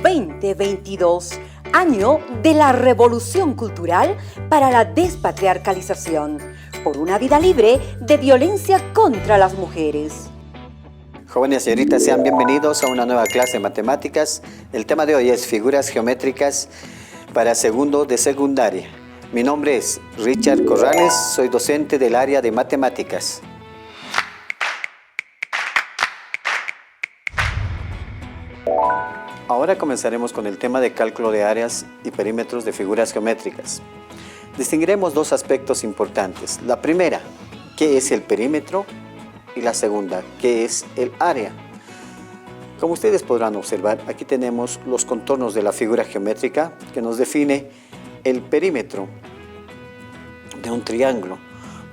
2022, año de la revolución cultural para la despatriarcalización, por una vida libre de violencia contra las mujeres. Jóvenes y señoritas, sean bienvenidos a una nueva clase de matemáticas. El tema de hoy es figuras geométricas para segundo de secundaria. Mi nombre es Richard Corrales, soy docente del área de matemáticas. Ahora comenzaremos con el tema de cálculo de áreas y perímetros de figuras geométricas. Distinguiremos dos aspectos importantes. La primera, ¿qué es el perímetro? Y la segunda, ¿qué es el área? Como ustedes podrán observar, aquí tenemos los contornos de la figura geométrica que nos define el perímetro de un triángulo.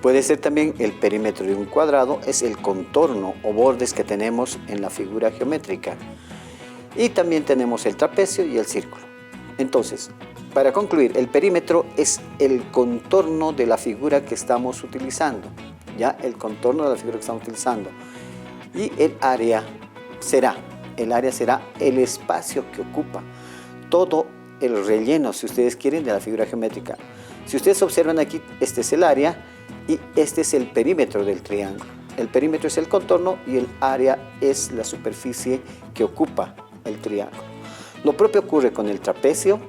Puede ser también el perímetro de un cuadrado, es el contorno o bordes que tenemos en la figura geométrica. Y también tenemos el trapecio y el círculo. Entonces, para concluir, el perímetro es el contorno de la figura que estamos utilizando. ¿Ya? El contorno de la figura que estamos utilizando. Y el área será el espacio que ocupa todo el relleno, si ustedes quieren, de la figura geométrica. Si ustedes observan aquí, este es el área y este es el perímetro del triángulo. El perímetro es el contorno y el área es la superficie que ocupa el triángulo. Lo propio ocurre con el trapecio,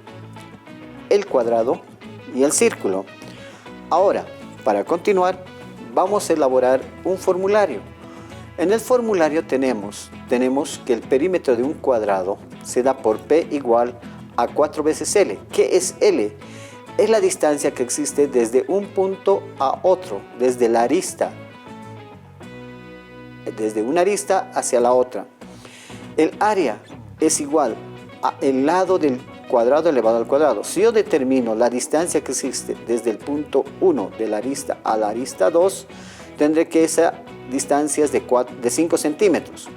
el cuadrado y el círculo. Ahora, para continuar, vamos a elaborar un formulario. En el formulario tenemos que el perímetro de un cuadrado se da por P igual a 4 veces L. ¿Qué es L? Es la distancia que existe desde un punto a otro, desde la arista, desde una arista hacia la otra. El área es igual a el lado del cuadrado elevado al cuadrado. Si yo determino la distancia que existe desde el punto 1 de la arista a la arista 2, tendré que esa distancia es de 5 centímetros.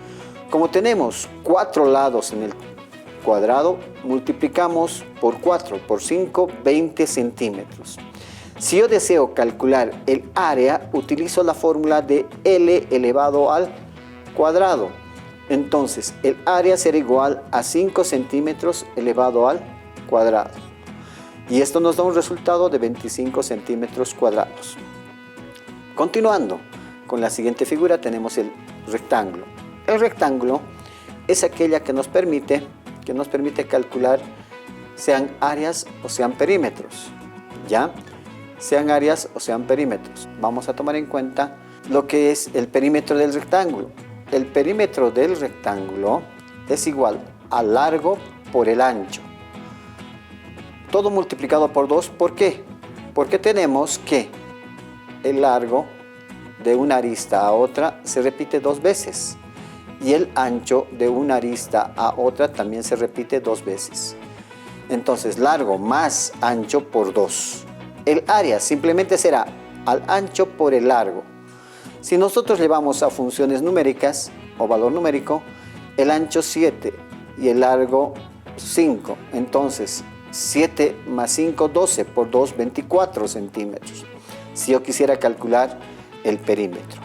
Como tenemos 4 lados en el cuadrado, multiplicamos por 4, por 5, 20 centímetros. Si yo deseo calcular el área, utilizo la fórmula de L elevado al cuadrado. Entonces, el área será igual a 5 centímetros elevado al cuadrado. Y esto nos da un resultado de 25 centímetros cuadrados. Continuando con la siguiente figura, tenemos el rectángulo. El rectángulo es aquella que nos permite calcular sean áreas o sean perímetros. ¿Ya? Sean áreas o sean perímetros. Vamos a tomar en cuenta lo que es el perímetro del rectángulo. El perímetro del rectángulo es igual al largo por el ancho. Todo multiplicado por 2, ¿por qué? Porque tenemos que el largo de una arista a otra se repite 2 veces. Y el ancho de una arista a otra también se repite 2 veces. Entonces, largo más ancho por 2. El área simplemente será al ancho por el largo. Si nosotros llevamos a funciones numéricas o valor numérico, el ancho 7 y el largo 5. Entonces, 7 más 5, 12 por 2, 24 centímetros. Si yo quisiera calcular el perímetro.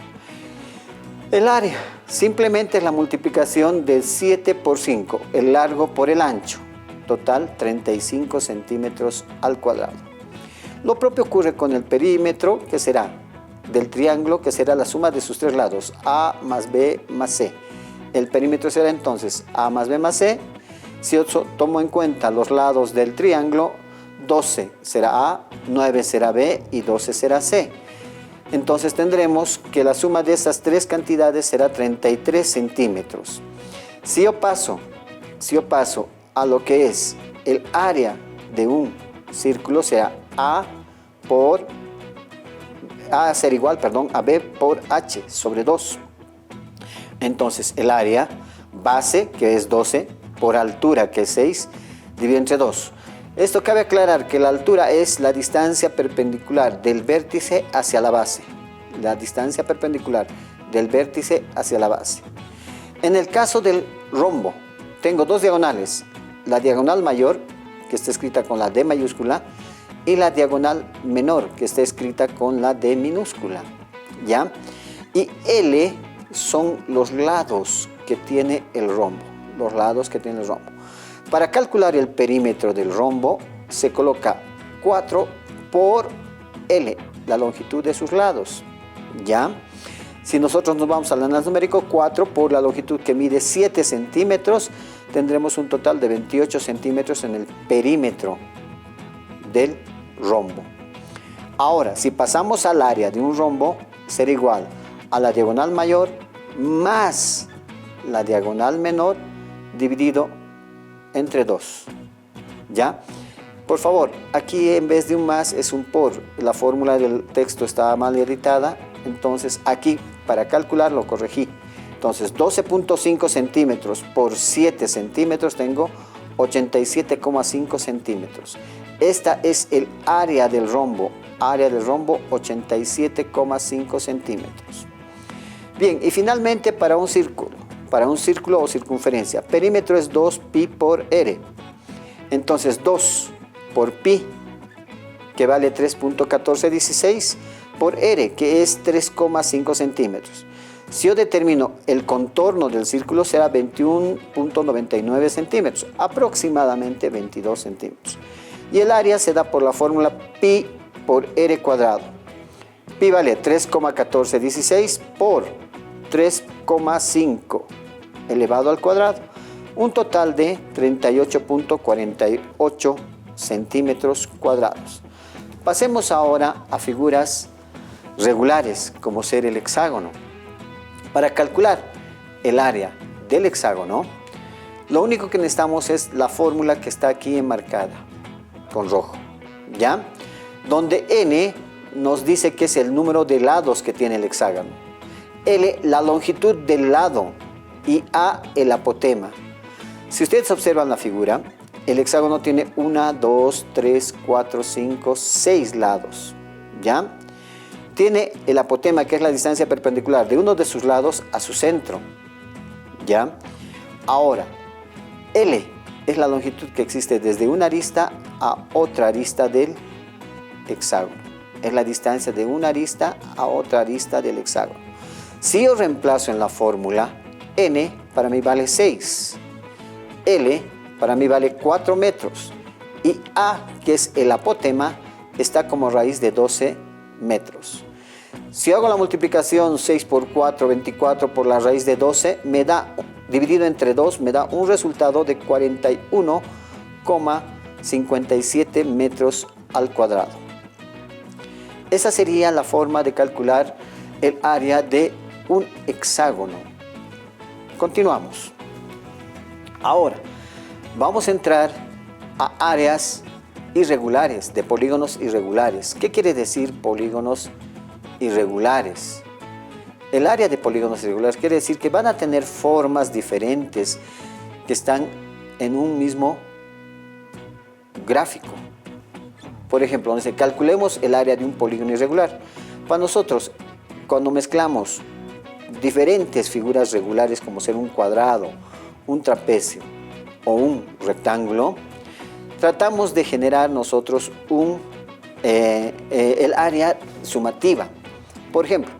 El área simplemente es la multiplicación de 7 por 5, el largo por el ancho. Total, 35 centímetros al cuadrado. Lo propio ocurre con el perímetro, que será del triángulo, que será la suma de sus 3 lados, A más B más C. El perímetro será entonces A más B más C. Si yo tomo en cuenta los lados del triángulo, 12 será A, 9 será B y 12 será C. Entonces tendremos que la suma de esas 3 cantidades será 33 centímetros. Si yo paso a lo que es el área de un círculo, será A ser igual a B por H sobre 2. Entonces el área base, que es 12, por altura, que es 6, dividido entre 2. Esto cabe aclarar que la altura es la distancia perpendicular del vértice hacia la base. La distancia perpendicular del vértice hacia la base. En el caso del rombo, tengo 2 diagonales. La diagonal mayor, que está escrita con la D mayúscula, y la diagonal menor, que está escrita con la D minúscula. ¿Ya? Y L son los lados que tiene el rombo. Para calcular el perímetro del rombo, se coloca 4 por L, la longitud de sus lados, ¿ya? Si nosotros nos vamos al análisis numérico, 4 por la longitud que mide 7 centímetros, tendremos un total de 28 centímetros en el perímetro del rombo. Ahora, si pasamos al área de un rombo, será igual a la diagonal mayor más la diagonal menor dividido entre 2, ¿ya? Por favor, aquí en vez de un más es un por. La fórmula del texto estaba mal editada, entonces aquí para calcular lo corregí. Entonces 12.5 centímetros por 7 centímetros tengo 87,5 centímetros. Esta es el área del rombo 87,5 centímetros. Bien, y finalmente para un círculo o circunferencia, perímetro es 2pi por r. Entonces 2 por pi, que vale 3.1416, por r, que es 3,5 centímetros. Si yo determino el contorno del círculo, será 21.99 centímetros, aproximadamente 22 centímetros. Y el área se da por la fórmula pi por r cuadrado. Pi vale 3,1416 por 3,5 elevado al cuadrado, un total de 38.48 centímetros cuadrados. Pasemos ahora a figuras regulares, como ser el hexágono. Para calcular el área del hexágono, lo único que necesitamos es la fórmula que está aquí enmarcada con rojo, ¿ya? Donde n nos dice que es el número de lados que tiene el hexágono, L la longitud del lado y A el apotema. Si ustedes observan la figura, el hexágono tiene 1, 2, 3, 4, 5, 6 lados, ¿ya? Tiene el apotema, que es la distancia perpendicular de uno de sus lados a su centro, ¿ya? Ahora, L es la longitud que existe desde una arista a otra arista del hexágono. Es la distancia de una arista a otra arista del hexágono. Si yo reemplazo en la fórmula, n para mí vale 6, L para mí vale 4 metros y A, que es el apotema, está como raíz de 12 metros. Si hago la multiplicación 6 por 4, 24 por la raíz de 12, me da, dividido entre 2, me da un resultado de 41,57 metros al cuadrado. Esa sería la forma de calcular el área de un hexágono. Continuamos. Ahora, vamos a entrar a áreas irregulares, de polígonos irregulares. ¿Qué quiere decir polígonos irregulares? El área de polígonos irregulares quiere decir que van a tener formas diferentes que están en un mismo gráfico. Por ejemplo, calculemos el área de un polígono irregular. Para nosotros, cuando mezclamos diferentes figuras regulares como ser un cuadrado, un trapecio o un rectángulo, tratamos de generar nosotros el área sumativa. Por ejemplo,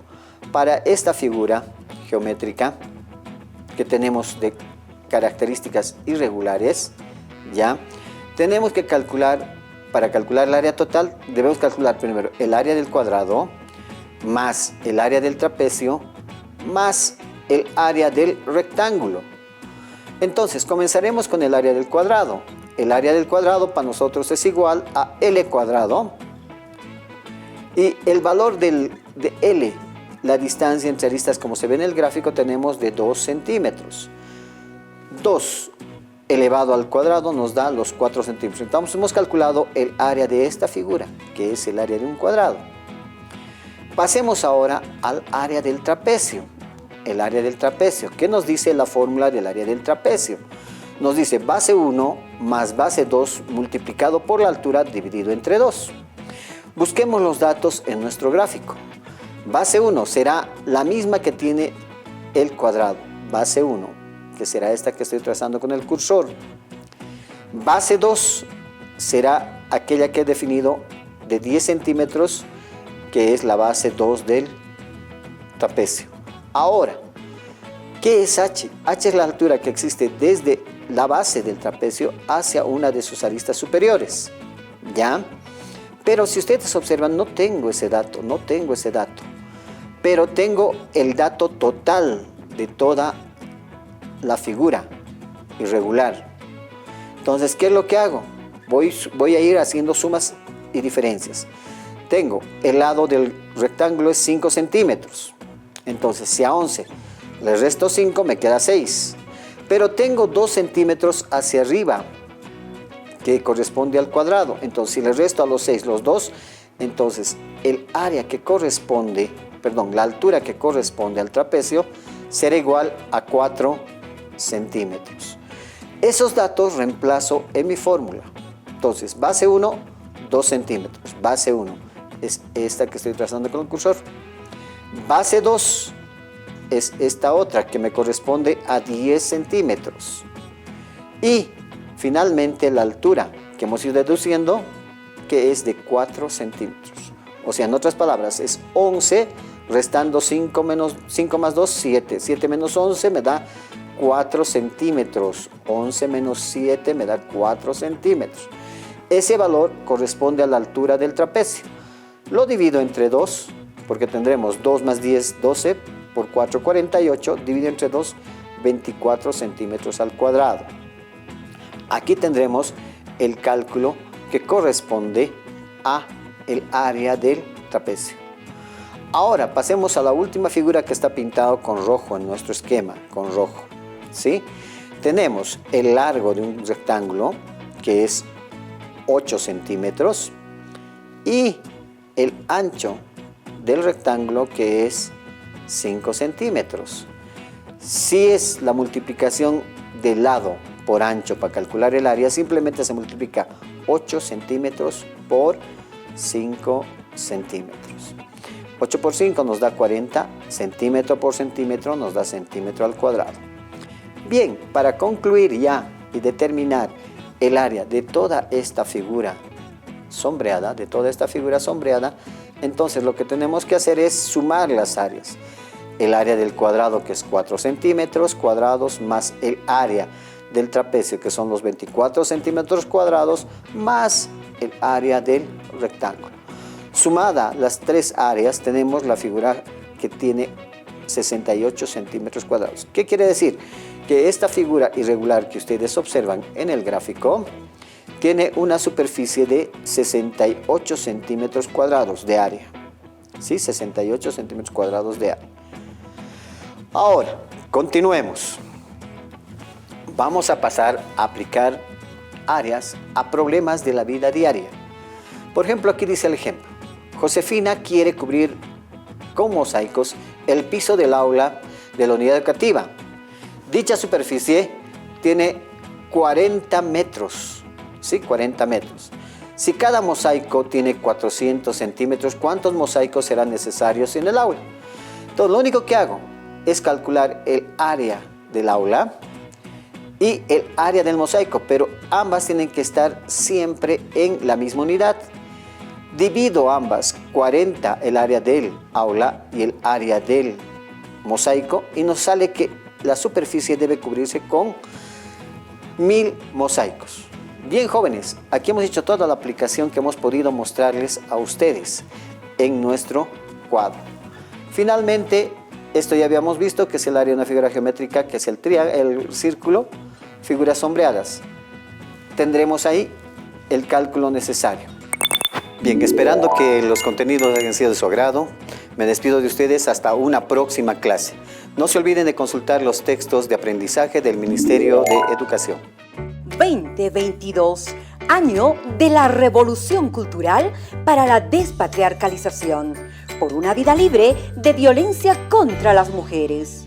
para esta figura geométrica que tenemos de características irregulares, ya tenemos que calcular, para calcular el área total, debemos calcular primero el área del cuadrado más el área del trapecio más el área del rectángulo. Entonces comenzaremos con el área del cuadrado. El área del cuadrado para nosotros es igual a L cuadrado y el valor de L, la distancia entre aristas como se ve en el gráfico, tenemos de 2 centímetros. 2 elevado al cuadrado nos da los 4 centímetros. Entonces hemos calculado el área de esta figura, que es el área de un cuadrado. Pasemos ahora al área del trapecio. El área del trapecio. ¿Qué nos dice la fórmula del área del trapecio? Nos dice base 1 más base 2 multiplicado por la altura dividido entre 2. Busquemos los datos en nuestro gráfico. Base 1 será la misma que tiene el cuadrado. Base 1, que será esta que estoy trazando con el cursor. Base 2 será aquella que he definido de 10 centímetros, que es la base 2 del trapecio. Ahora, ¿qué es h? H es la altura que existe desde la base del trapecio hacia una de sus aristas superiores, ¿ya? Pero si ustedes observan, no tengo ese dato, pero tengo el dato total de toda la figura irregular. Entonces, ¿qué es lo que hago? Voy a ir haciendo sumas y diferencias. Tengo el lado del rectángulo es 5 centímetros. Entonces, si a 11 le resto 5, me queda 6. Pero tengo 2 centímetros hacia arriba, que corresponde al cuadrado. Entonces, si le resto a los 6 los 2, entonces la altura que corresponde al trapecio será igual a 4 centímetros. Esos datos reemplazo en mi fórmula. Entonces, base 1, 2 centímetros. Base 1 es esta que estoy trazando con el cursor. Base 2 es esta otra que me corresponde a 10 centímetros. Y finalmente la altura que hemos ido deduciendo, que es de 4 centímetros. O sea, en otras palabras, es 11 restando 5 más 2, 7. 7 menos 11 me da 4 centímetros. 11 menos 7 me da 4 centímetros. Ese valor corresponde a la altura del trapecio. Lo divido entre 2, porque tendremos 2 más 10, 12, por 4, 48, dividido entre 2, 24 centímetros al cuadrado. Aquí tendremos el cálculo que corresponde a el área del trapecio. Ahora pasemos a la última figura que está pintado con rojo en nuestro esquema, con rojo, ¿sí? Tenemos el largo de un rectángulo, que es 8 centímetros, y el ancho del rectángulo, que es 5 centímetros. Si es la multiplicación de lado por ancho para calcular el área, simplemente se multiplica 8 centímetros por 5 centímetros. 8 por 5 nos da 40, centímetro por centímetro nos da centímetro al cuadrado. Bien, para concluir ya y determinar el área de toda esta figura sombreada, entonces lo que tenemos que hacer es sumar las áreas. El área del cuadrado, que es 4 centímetros cuadrados, más el área del trapecio, que son los 24 centímetros cuadrados, más el área del rectángulo. Sumada las tres áreas, tenemos la figura que tiene 68 centímetros cuadrados. ¿Qué quiere decir? Que esta figura irregular que ustedes observan en el gráfico tiene una superficie de 68 centímetros cuadrados de área. ¿Sí? 68 centímetros cuadrados de área. Ahora, continuemos. Vamos a pasar a aplicar áreas a problemas de la vida diaria. Por ejemplo, aquí dice el ejemplo. Josefina quiere cubrir con mosaicos el piso del aula de la unidad educativa. Dicha superficie tiene 40 metros. ¿Sí? 40 metros. Si cada mosaico tiene 400 centímetros, ¿cuántos mosaicos serán necesarios en el aula? Entonces, lo único que hago es calcular el área del aula y el área del mosaico, pero ambas tienen que estar siempre en la misma unidad. Divido ambas, 40 el área del aula y el área del mosaico, y nos sale que la superficie debe cubrirse con 1000 mosaicos. Bien, jóvenes, aquí hemos hecho toda la aplicación que hemos podido mostrarles a ustedes en nuestro cuadro. Finalmente, esto ya habíamos visto que es el área de una figura geométrica, que es el círculo, figuras sombreadas. Tendremos ahí el cálculo necesario. Bien, esperando que los contenidos hayan sido de su agrado, me despido de ustedes hasta una próxima clase. No se olviden de consultar los textos de aprendizaje del Ministerio de Educación. 2022, año de la revolución cultural para la despatriarcalización, por una vida libre de violencia contra las mujeres.